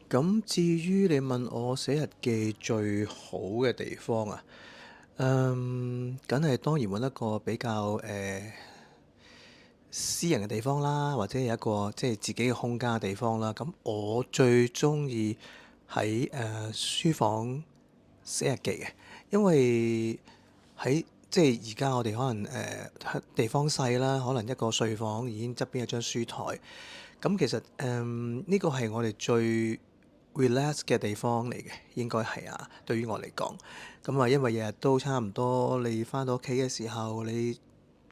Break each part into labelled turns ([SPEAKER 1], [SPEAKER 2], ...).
[SPEAKER 1] 咁至於你問我寫日記最好嘅地方啊，梗係當然揾一個比較私人嘅地方啦，或者有一個即係自己嘅空間嘅地方啦。咁我最中意喺書房寫日記嘅，因為喺即係而家我哋可能地方細啦，可能一個睡房已經側邊有張書台。咁其實呢個係我哋最 relax 嘅地方嚟嘅，應該係啊。對於我嚟講，咁啊，因為日日都差唔多，你翻到屋企嘅時候，你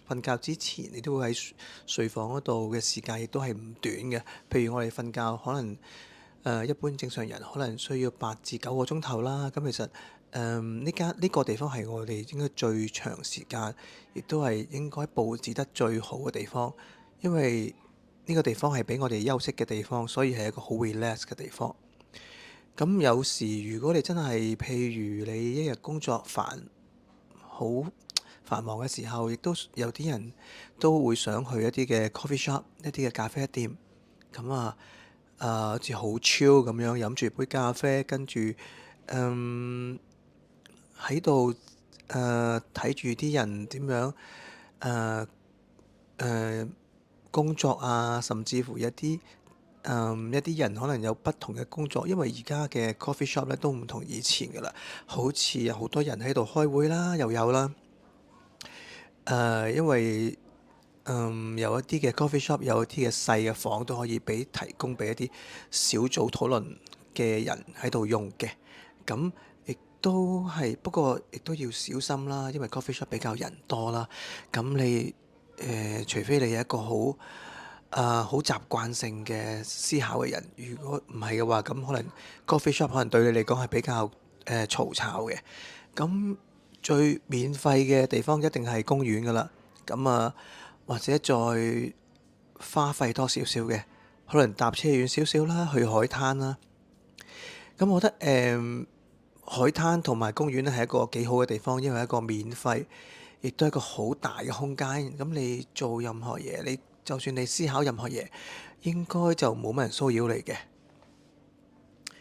[SPEAKER 1] 瞓覺之前，你都會喺睡房嗰度嘅時間，亦都係唔短嘅。譬如我哋瞓覺，可能一般正常人可能需要8至9個鐘頭啦。咁其實呢個地方係我哋應該最長時間，亦都係應該佈置得最好嘅地方，因為呢個地方係俾我哋休息嘅地方，所以係一個好 relax 嘅地方。咁有時如果你真係譬如你一日工作好繁忙嘅時候，亦都有啲人都會想去一啲嘅 coffee shop，一啲嘅咖啡店。咁啊，好似好 chill 咁樣飲住杯咖啡，跟住喺度睇住啲人點樣誒工作啊，甚至乎一啲人可能有不同嘅工作，因為而家嘅 coffee shop 咧都唔同以前㗎啦，好似有好多人喺度開會啦，又有啦。因為有一啲嘅 coffee shop 有一啲嘅細嘅房都可以提供俾一啲小組討論嘅人喺度用嘅。咁亦都係，不過亦都要小心啦，因為 coffee shop 比較人多啦。咁你除非你係一個好習慣性嘅思考嘅人，如果唔係嘅話，咁可能 coffee shop 可能對你嚟講係比較嘈吵嘅。咁最免費嘅地方一定係公園㗎啦。咁啊，或者再花費多少少嘅，可能搭車遠少少啦，去海灘啦。咁我覺得海灘同埋公園咧係一個幾好嘅地方，因為一個免費，亦都係一個好大嘅空間。咁你做任何嘢，你就算你思考任何嘢，應該就冇乜人騷擾你嘅。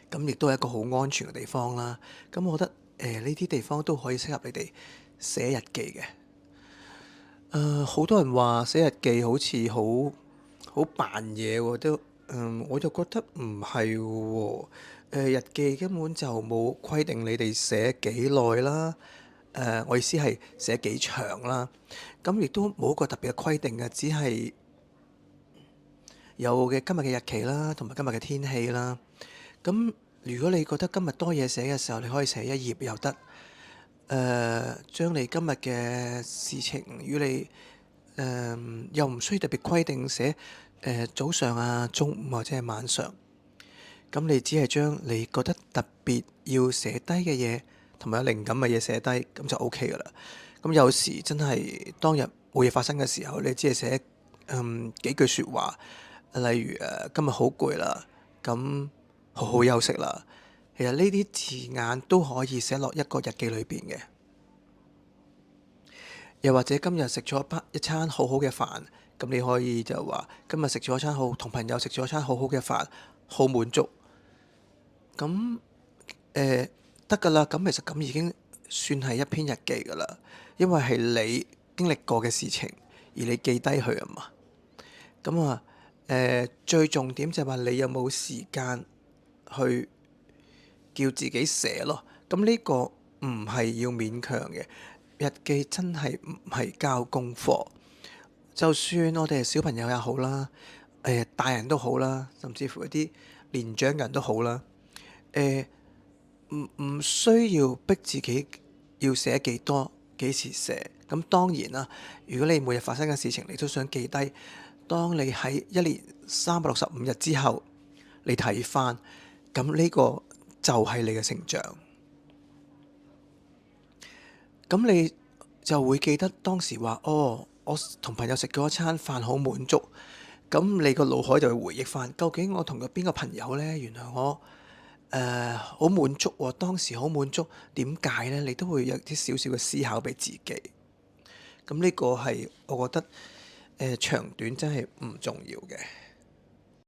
[SPEAKER 1] 咁亦都係一個好安全嘅地方啦。咁我覺得呢啲地方都可以適合你哋寫日記嘅。好多人話寫日記好似好扮嘢喎，我就覺得唔係喎。日記根本就冇規定你哋寫幾耐啦。我意思係寫幾長啦。咁亦都冇一個特別嘅規定嘅，只係有嘅今日嘅日期啦，同埋今日嘅天氣啦。咁如果你覺得今日多嘢寫嘅時候，你可以寫一頁又得。將你今日嘅事情與你又唔需要特別規定寫早上啊、中午或者係晚上。咁你只係將你覺得特別要寫低嘅嘢，同埋有靈感嘅嘢寫低，咁就 OK 噶啦。咁有時真係當日冇嘢發生嘅時候，你只係寫幾句説話，例如今日好攰啦，咁好好休息啦。其實呢啲字眼都可以寫落一個日記裏邊嘅。又或者今日食咗一餐好好嘅飯，咁你可以就話今日食咗一餐同朋友食咗一餐好好嘅飯，好滿足。咁得㗎啦。咁其實咁已經算係一篇日記㗎啦，因為係你經歷過嘅事情，而你記低佢啊嘛。咁啊最重點就係話你有冇時間去叫自己寫咯。咁呢個唔係要勉強嘅。日記真係唔係交功課，就算我哋係小朋友也好啦，大人都好啦，甚至乎一啲年長人都好啦。誒唔需要逼自己要寫幾多，幾時寫。咁當然啦，如果你每日發生嘅事情你都想記低，當你喺一年365日之後，你睇翻，咁呢個就係你嘅成長。咁你就會記得當時話，哦，我同朋友食咗一餐飯好滿足。咁你個腦海就會回憶翻，究竟我同咗邊個朋友呢？原來我好滿足喎，當時好滿足，點解呢？你都會有啲少少嘅思考俾自己。咁呢個係我覺得長短真係唔重要嘅。